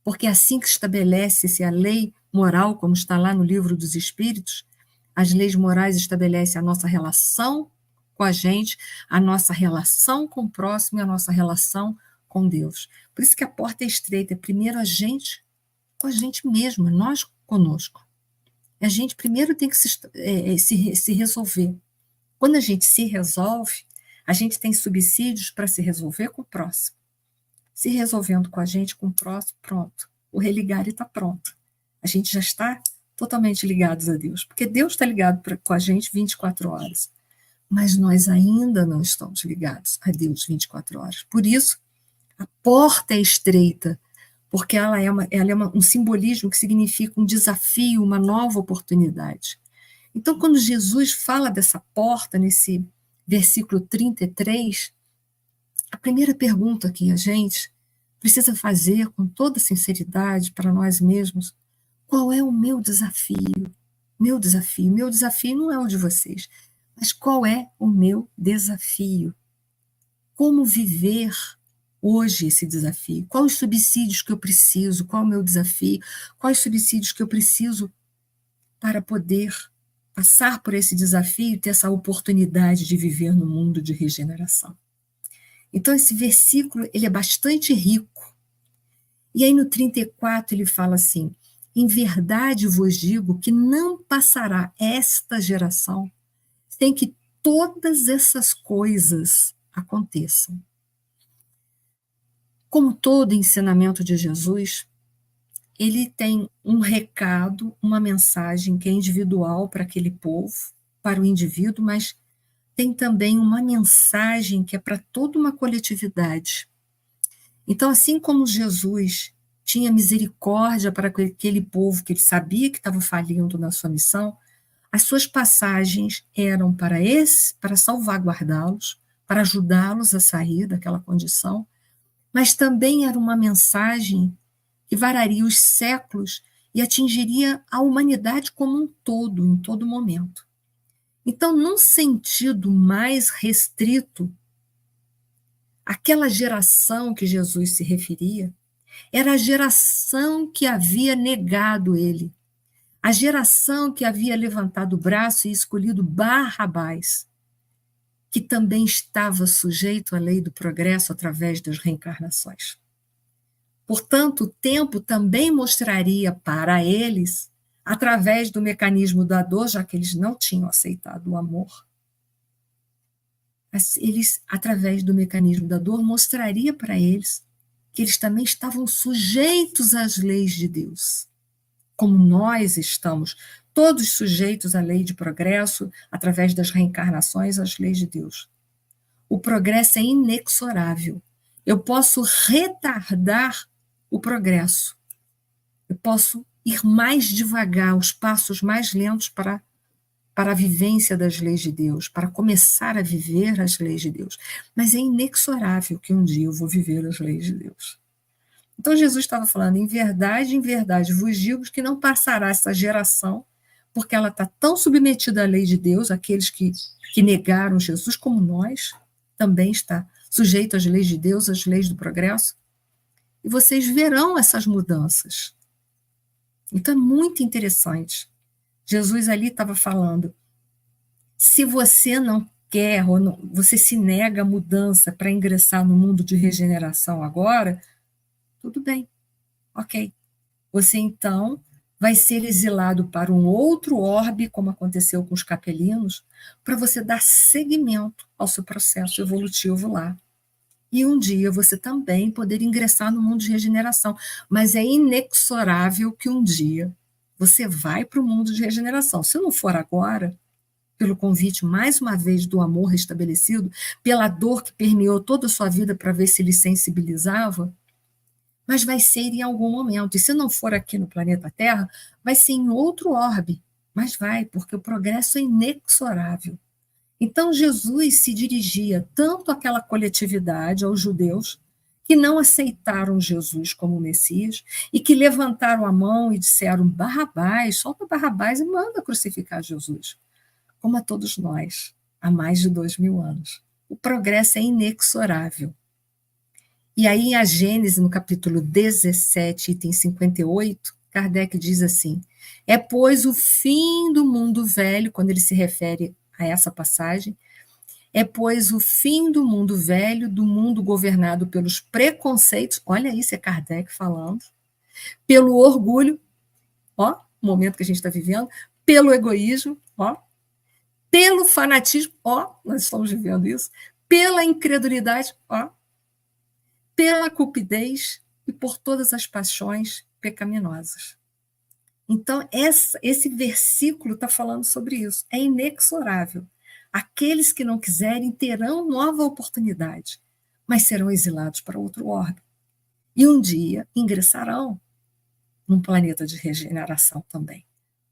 porque é assim que estabelece-se a lei moral, como está lá no livro dos Espíritos. As leis morais estabelecem a nossa relação com a gente, a nossa relação com o próximo e a nossa relação com Deus. Por isso que a porta é estreita, é primeiro a gente com a gente mesmo, nós conosco. A gente primeiro tem que se resolver. Quando a gente se resolve, a gente tem subsídios para se resolver com o próximo. Se resolvendo com a gente, com o próximo, pronto. O religare está pronto. A gente já está totalmente ligados a Deus, porque Deus está ligado com a gente 24 horas. Mas nós ainda não estamos ligados a Deus 24 horas. Por isso, a porta é estreita, porque ela é um simbolismo que significa um desafio, uma nova oportunidade. Então, quando Jesus fala dessa porta, nesse versículo 33, a primeira pergunta que a gente precisa fazer com toda sinceridade para nós mesmos: qual é o meu desafio? Meu desafio não é o de vocês, mas qual é o meu desafio? Como viver hoje esse desafio? Quais os subsídios que eu preciso? Qual é o meu desafio? Quais os subsídios que eu preciso para poder passar por esse desafio e ter essa oportunidade de viver no mundo de regeneração? Então, esse versículo ele é bastante rico. E aí, no 34, ele fala assim: em verdade vos digo que não passará esta geração sem que todas essas coisas aconteçam. Como todo ensinamento de Jesus, ele tem um recado, uma mensagem que é individual para aquele povo, para o indivíduo, mas tem também uma mensagem que é para toda uma coletividade. Então, assim como Jesus tinha misericórdia para aquele povo que ele sabia que estava falindo na sua missão, as suas passagens eram para salvaguardá-los, para ajudá-los a sair daquela condição, mas também era uma mensagem que vararia os séculos e atingiria a humanidade como um todo, em todo momento. Então, num sentido mais restrito, aquela geração que Jesus se referia era a geração que havia negado ele, a geração que havia levantado o braço e escolhido Barrabás, que também estava sujeito à lei do progresso através das reencarnações. Portanto, o tempo também mostraria para eles, através do mecanismo da dor, já que eles não tinham aceitado o amor, eles, através do mecanismo da dor, mostraria para eles que eles também estavam sujeitos às leis de Deus, como nós estamos, todos sujeitos à lei de progresso, através das reencarnações, às leis de Deus. O progresso é inexorável. Eu posso retardar o progresso. Eu posso ir mais devagar, os passos mais lentos para a vivência das leis de Deus, para começar a viver as leis de Deus. Mas é inexorável que um dia eu vou viver as leis de Deus. Então Jesus estava falando: em verdade, vos digo que não passará essa geração, porque ela está tão submetida à lei de Deus, aqueles que negaram Jesus, como nós, também está sujeito às leis de Deus, às leis do progresso, e vocês verão essas mudanças. Então é muito interessante. Jesus ali estava falando: se você não quer, ou não, você se nega a mudança para ingressar no mundo de regeneração agora, tudo bem, ok. Você então vai ser exilado para um outro orbe, como aconteceu com os capelinos, para você dar seguimento ao seu processo evolutivo lá. E um dia você também poder ingressar no mundo de regeneração. Mas é inexorável que um dia você vai para o mundo de regeneração. Se não for agora, pelo convite, mais uma vez, do amor restabelecido, pela dor que permeou toda a sua vida para ver se ele sensibilizava, mas vai ser em algum momento. E se não for aqui no planeta Terra, vai ser em outro orbe. Mas vai, porque o progresso é inexorável. Então, Jesus se dirigia tanto àquela coletividade, aos judeus, que não aceitaram Jesus como Messias e que levantaram a mão e disseram: Barrabás, solta Barrabás e manda crucificar Jesus, como a todos nós, há mais de 2000 anos. O progresso é inexorável. E aí, em a Gênesis, no capítulo 17, item 58, Kardec diz assim: é, pois, o fim do mundo velho, quando ele se refere a essa passagem, é, pois, o fim do mundo velho, do mundo governado pelos preconceitos, olha isso, é Kardec falando, pelo orgulho, ó, momento que a gente está vivendo, pelo egoísmo, ó, pelo fanatismo, ó, nós estamos vivendo isso, pela incredulidade, ó, pela cupidez e por todas as paixões pecaminosas. Então, esse versículo está falando sobre isso. É inexorável. Aqueles que não quiserem terão nova oportunidade, mas serão exilados para outro orbe. E um dia ingressarão num planeta de regeneração também.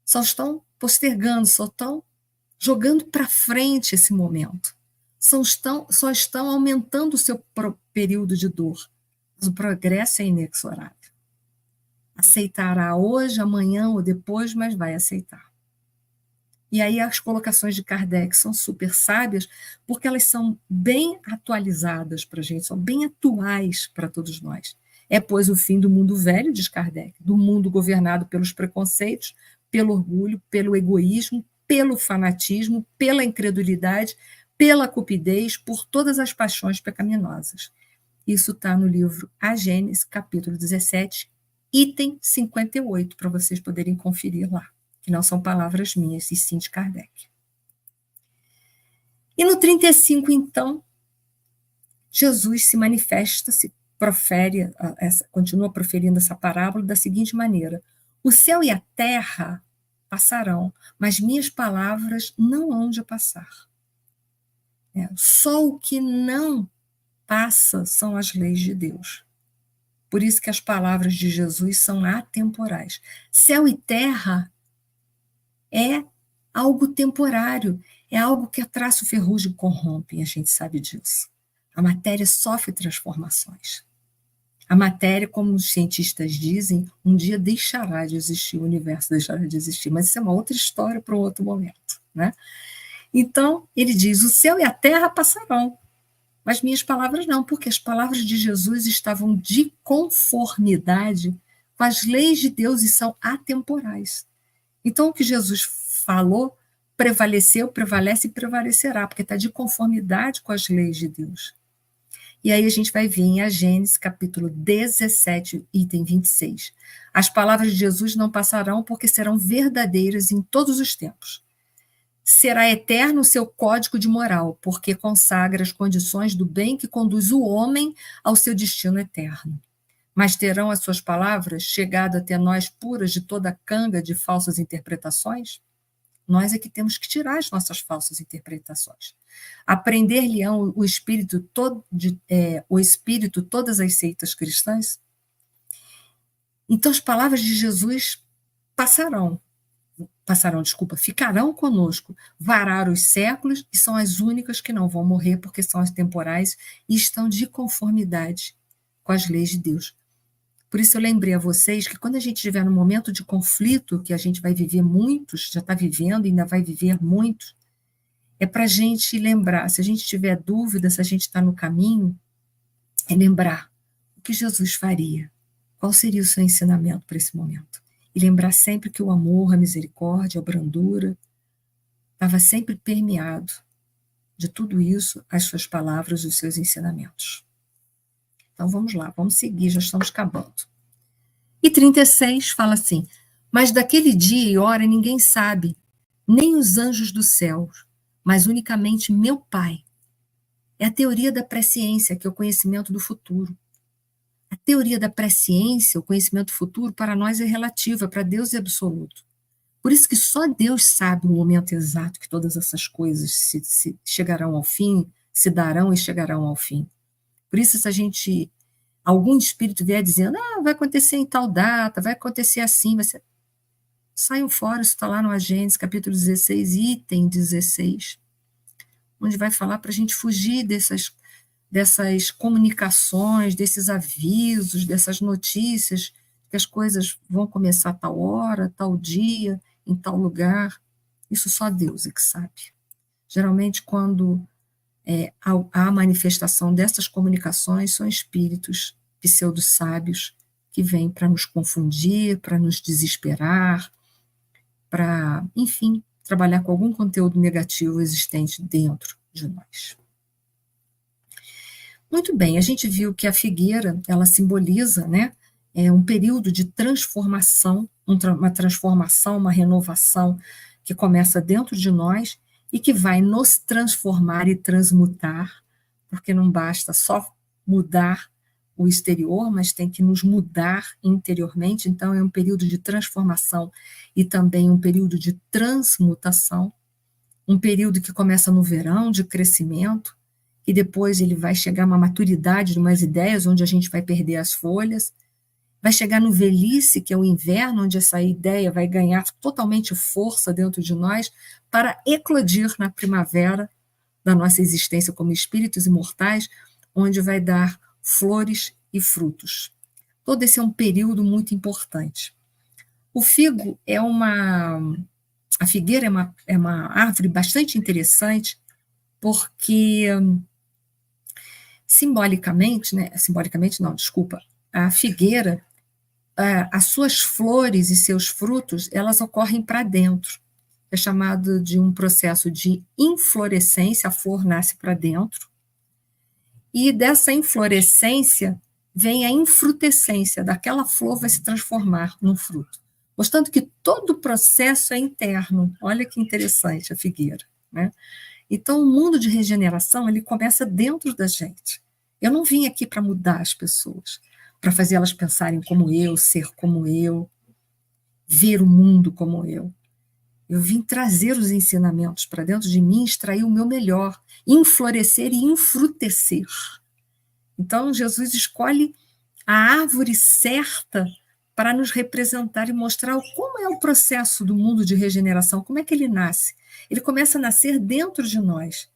Só estão postergando, só estão jogando para frente esse momento. Só estão aumentando o seu período de dor. Mas o progresso é inexorável. Aceitará hoje, amanhã ou depois, mas vai aceitar. E aí as colocações de Kardec são super sábias, porque elas são bem atualizadas para a gente, são bem atuais para todos nós. É, pois, o fim do mundo velho, diz Kardec, do mundo governado pelos preconceitos, pelo orgulho, pelo egoísmo, pelo fanatismo, pela incredulidade, pela cupidez, por todas as paixões pecaminosas. Isso está no livro A Gênese, capítulo 17, item 58, para vocês poderem conferir lá, que não são palavras minhas, e sim de Kardec. E no 35, então, Jesus se manifesta, continua proferindo essa parábola da seguinte maneira: o céu e a terra passarão, mas minhas palavras não hão de passar. Só o que não passa são as leis de Deus. Por isso que as palavras de Jesus são atemporais. Céu e terra é algo temporário, é algo que a traço e ferrugem corrompem, a gente sabe disso. A matéria sofre transformações. A matéria, como os cientistas dizem, um dia deixará de existir, o universo deixará de existir, mas isso é uma outra história para um outro momento, né? Então, ele diz, o céu e a terra passarão, mas minhas palavras não, porque as palavras de Jesus estavam de conformidade com as leis de Deus e são atemporais. Então, o que Jesus falou prevaleceu, prevalece e prevalecerá, porque está de conformidade com as leis de Deus. E aí a gente vai ver em A Gênese, capítulo 17, item 26. As palavras de Jesus não passarão porque serão verdadeiras em todos os tempos. Será eterno o seu código de moral, porque consagra as condições do bem que conduz o homem ao seu destino eterno. Mas terão as suas palavras chegado até nós puras de toda a canga de falsas interpretações? Nós é que temos que tirar as nossas falsas interpretações. Aprender-lhe-ão o espírito todas as seitas cristãs? Então as palavras de Jesus ficarão conosco, varar os séculos, e são as únicas que não vão morrer, porque são as temporais e estão de conformidade com as leis de Deus. Por isso eu lembrei a vocês que quando a gente estiver num momento de conflito, que a gente vai viver muitos, já está vivendo e ainda vai viver muitos, é para a gente lembrar, se a gente tiver dúvida, se a gente está no caminho, é lembrar o que Jesus faria, qual seria o seu ensinamento para esse momento. E lembrar sempre que o amor, a misericórdia, a brandura, estava sempre permeado de tudo isso, as suas palavras, os seus ensinamentos. Então vamos lá, vamos seguir, já estamos acabando. E 36 fala assim, mas daquele dia e hora ninguém sabe, nem os anjos do céu, mas unicamente meu Pai. É a teoria da presciência, que é o conhecimento do futuro. A teoria da presciência, o conhecimento futuro, para nós é relativa, para Deus é absoluto. Por isso que só Deus sabe o momento exato que todas essas coisas se chegarão ao fim, se darão e chegarão ao fim. Por isso, se algum espírito vier dizendo, vai acontecer em tal data, vai acontecer assim, saiam fora, isso está lá no A Gênese, capítulo 16, item 16, onde vai falar para a gente fugir dessas comunicações, desses avisos, dessas notícias, que as coisas vão começar a tal hora, tal dia, em tal lugar. Isso só Deus é que sabe. Geralmente, quando há manifestação dessas comunicações, são espíritos pseudo-sábios que vêm para nos confundir, para nos desesperar, para, enfim, trabalhar com algum conteúdo negativo existente dentro de nós. Muito bem, a gente viu que a figueira, ela simboliza, né, é um período de transformação, uma transformação, uma renovação que começa dentro de nós e que vai nos transformar e transmutar, porque não basta só mudar o exterior, mas tem que nos mudar interiormente. Então, é um período de transformação e também um período de transmutação, um período que começa no verão, de crescimento, e depois ele vai chegar a uma maturidade de umas ideias, onde a gente vai perder as folhas, vai chegar no velhice, que é o inverno, onde essa ideia vai ganhar totalmente força dentro de nós, para eclodir na primavera da nossa existência como espíritos imortais, onde vai dar flores e frutos. Todo esse é um período muito importante. O figo é a figueira é uma árvore bastante interessante, porque simbolicamente não, desculpa, a figueira, as suas flores e seus frutos, elas ocorrem para dentro. É chamado de um processo de inflorescência, a flor nasce para dentro, e dessa inflorescência vem a infrutescência, daquela flor vai se transformar num fruto. Mostrando que todo o processo é interno. Olha que interessante a figueira, né? Então, o mundo de regeneração, ele começa dentro da gente. Eu não vim aqui para mudar as pessoas, para fazer elas pensarem como eu, ser como eu, ver o mundo como eu. Eu vim trazer os ensinamentos para dentro de mim, extrair o meu melhor, inflorescer e infrutecer. Então, Jesus escolhe a árvore certa para nos representar e mostrar como é o processo do mundo de regeneração, como é que ele nasce. Ele começa a nascer dentro de nós,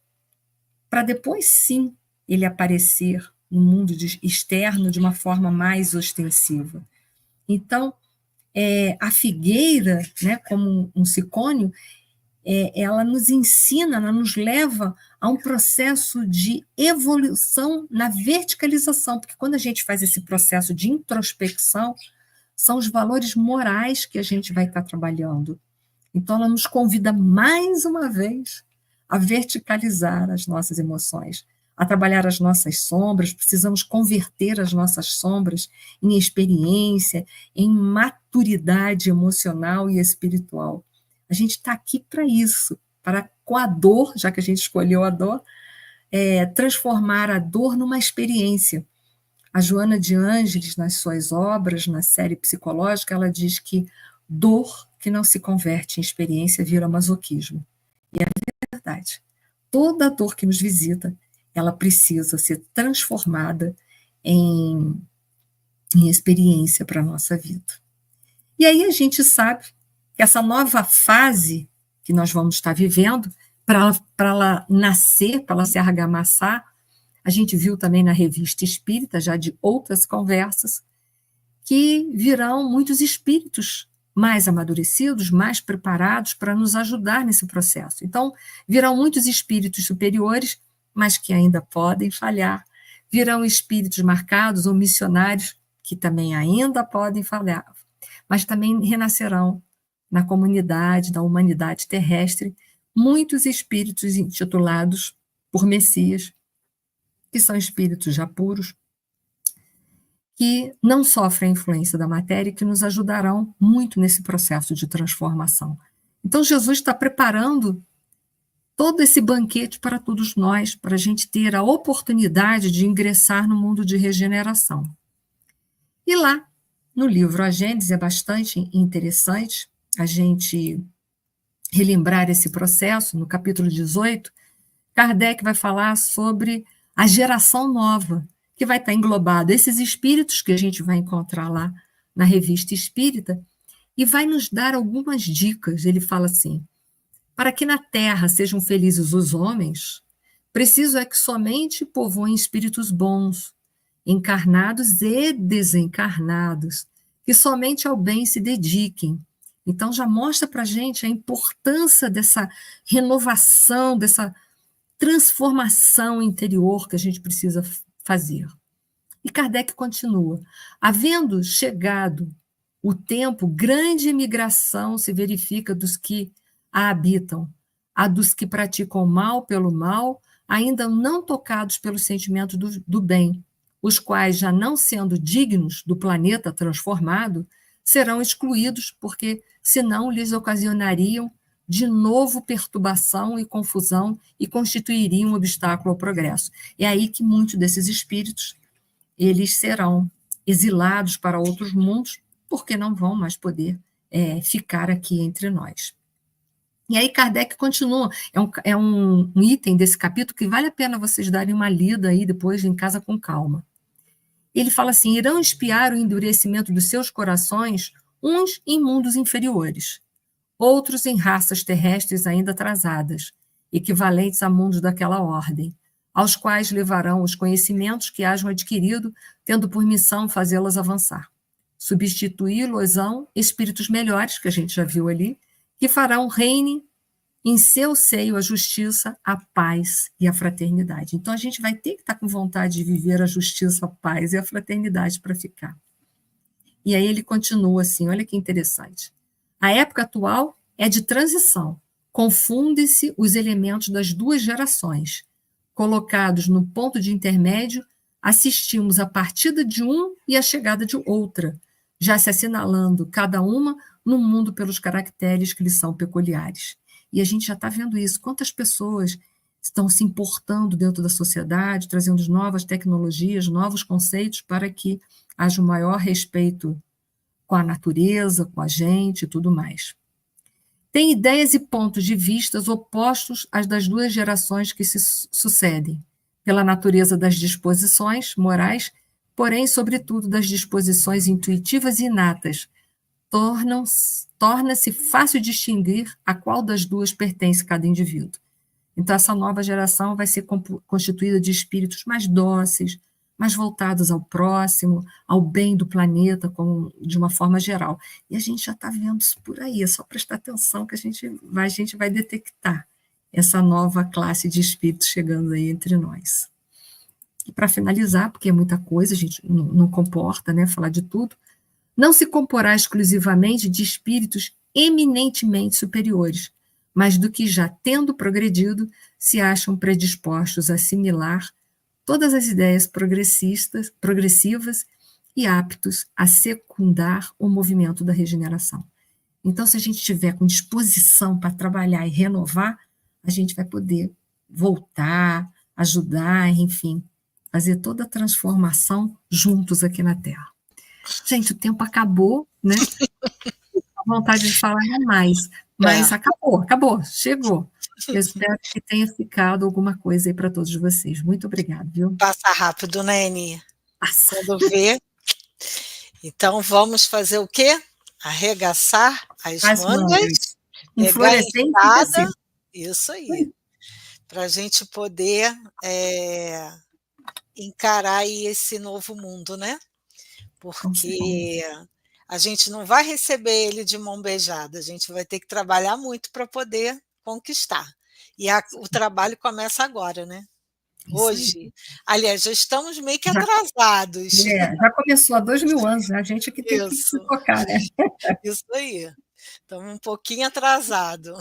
para depois, sim, ele aparecer no mundo externo de uma forma mais ostensiva. Então, a figueira, né, como um sicônio, ela nos ensina, ela nos leva a um processo de evolução na verticalização, porque quando a gente faz esse processo de introspecção, são os valores morais que a gente vai estar trabalhando. Então, ela nos convida mais uma vez a verticalizar as nossas emoções, a trabalhar as nossas sombras. Precisamos converter as nossas sombras em experiência, em maturidade emocional e espiritual. A gente está aqui para isso, para, com a dor, já que a gente escolheu a dor, transformar a dor numa experiência. A Joana de Ângeles, nas suas obras, na série psicológica, ela diz que dor que não se converte em experiência vira masoquismo. E é verdade. Toda dor que nos visita, ela precisa ser transformada em experiência para a nossa vida. E aí a gente sabe que essa nova fase que nós vamos estar vivendo, para ela nascer, para ela se argamassar, a gente viu também na Revista Espírita, já de outras conversas, que virão muitos espíritos mais amadurecidos, mais preparados para nos ajudar nesse processo. Então, virão muitos espíritos superiores, mas que ainda podem falhar. Virão espíritos marcados ou missionários, que também ainda podem falhar, mas também renascerão na comunidade, da humanidade terrestre, muitos espíritos intitulados por Messias, que são espíritos já puros, que não sofrem a influência da matéria e que nos ajudarão muito nesse processo de transformação. Então, Jesus está preparando todo esse banquete para todos nós, para a gente ter a oportunidade de ingressar no mundo de regeneração. E lá, no livro A Gênese, é bastante interessante a gente relembrar esse processo. No capítulo 18, Kardec vai falar sobre a geração nova, que vai estar englobado esses espíritos que a gente vai encontrar lá na Revista Espírita, e vai nos dar algumas dicas. Ele fala assim: para que na terra sejam felizes os homens, preciso é que somente povoem espíritos bons, encarnados e desencarnados, que somente ao bem se dediquem. Então já mostra para a gente a importância dessa renovação, dessa transformação interior que a gente precisa fazer. E Kardec continua: havendo chegado o tempo, grande imigração se verifica dos que a habitam, a dos que praticam mal pelo mal, ainda não tocados pelo sentimento do bem, os quais, já não sendo dignos do planeta transformado, serão excluídos, porque senão lhes ocasionariam de novo perturbação e confusão e constituiriam um obstáculo ao progresso. É aí que muitos desses espíritos, eles serão exilados para outros mundos, porque não vão mais poder ficar aqui entre nós. E aí Kardec continua, é um item desse capítulo que vale a pena vocês darem uma lida aí depois em casa com calma. Ele fala assim: irão espiar o endurecimento dos seus corações, uns em mundos inferiores, outros em raças terrestres ainda atrasadas, equivalentes a mundos daquela ordem, aos quais levarão os conhecimentos que hajam adquirido, tendo por missão fazê-los avançar. Substituí-los-ão espíritos melhores, que a gente já viu ali, que farão reine em seu seio a justiça, a paz e a fraternidade. Então, a gente vai ter que estar com vontade de viver a justiça, a paz e a fraternidade para ficar. E aí ele continua assim, olha que interessante. A época atual é de transição. Confundem-se os elementos das duas gerações. Colocados no ponto de intermédio, assistimos a partida de um e a chegada de outra, já se assinalando cada uma no mundo pelos caracteres que lhes são peculiares. E a gente já está vendo isso. Quantas pessoas estão se importando dentro da sociedade, trazendo novas tecnologias, novos conceitos para que haja um maior respeito com a natureza, com a gente e tudo mais. Tem ideias e pontos de vistas opostos às das duas gerações que se sucedem, pela natureza das disposições morais, porém, sobretudo, das disposições intuitivas e inatas, torna-se fácil distinguir a qual das duas pertence cada indivíduo. Então, essa nova geração vai ser constituída de espíritos mais dóceis, mais voltados ao próximo, ao bem do planeta, como, de uma forma geral. E a gente já está vendo isso por aí, é só prestar atenção que a gente vai detectar essa nova classe de espíritos chegando aí entre nós. E para finalizar, porque é muita coisa, a gente não comporta, né, falar de tudo, não se comporá exclusivamente de espíritos eminentemente superiores, mas do que já tendo progredido, se acham predispostos a assimilar todas as ideias progressivas e aptos a secundar o movimento da regeneração. Então, se a gente estiver com disposição para trabalhar e renovar, a gente vai poder voltar, ajudar, enfim, fazer toda a transformação juntos aqui na Terra. Gente, o tempo acabou, né? A vontade de falar mais, mas acabou, chegou. Eu espero que tenha ficado alguma coisa aí para todos vocês. Muito obrigada, viu? Passa rápido, né, Eni? Passa. Quando vê. Então, vamos fazer o quê? Arregaçar as mangas, pegar a enxada, isso aí, para a gente poder encarar aí esse novo mundo, né? Porque a gente não vai receber ele de mão beijada, a gente vai ter que trabalhar muito para poder conquistar. E o trabalho começa agora, né? Hoje. Aliás, já estamos meio que atrasados. Já começou há 2000 anos, né? A gente que tem que se tocar, né? Isso aí. Estamos um pouquinho atrasado.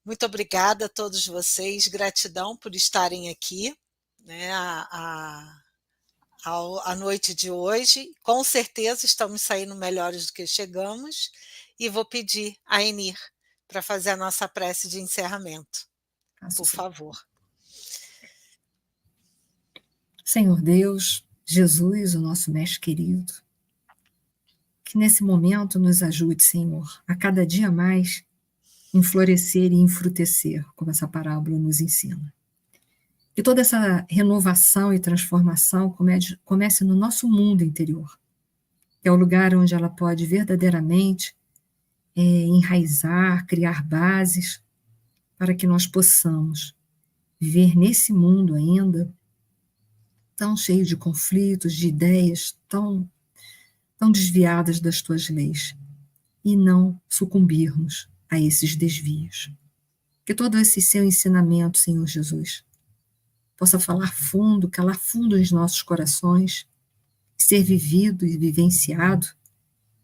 Muito obrigada a todos vocês, gratidão por estarem aqui, né, a noite de hoje. Com certeza estamos saindo melhores do que chegamos, e vou pedir a Enir para fazer a nossa prece de encerramento. Por favor. Senhor Deus, Jesus, o nosso mestre querido, que nesse momento nos ajude, Senhor, a cada dia mais enflorescer e enfrutecer, como essa parábola nos ensina. Que toda essa renovação e transformação comece no nosso mundo interior, que é o lugar onde ela pode verdadeiramente enraizar, criar bases, para que nós possamos viver nesse mundo ainda tão cheio de conflitos, de ideias tão desviadas das tuas leis, e não sucumbirmos a esses desvios. Que todo esse seu ensinamento, Senhor Jesus, possa falar fundo, calar fundo nos nossos corações, ser vivido e vivenciado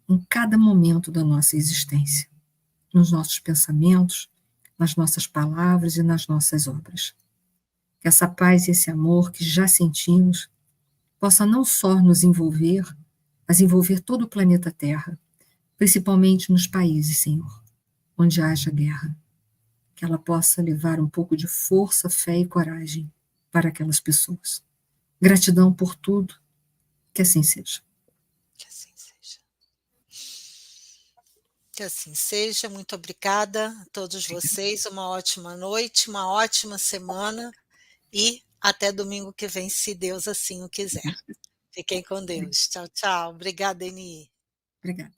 em cada momento da nossa existência, nos nossos pensamentos, nas nossas palavras e nas nossas obras. Que essa paz e esse amor que já sentimos possa não só nos envolver, mas envolver todo o planeta Terra, principalmente nos países, Senhor, onde haja guerra. Que ela possa levar um pouco de força, fé e coragem para aquelas pessoas. Gratidão por tudo, que assim seja. Que assim seja. Que assim seja. Muito obrigada a todos vocês. Uma ótima noite, uma ótima semana e até domingo que vem, se Deus assim o quiser. Fiquem com Deus. Tchau, tchau. Obrigada, Eni. Obrigada.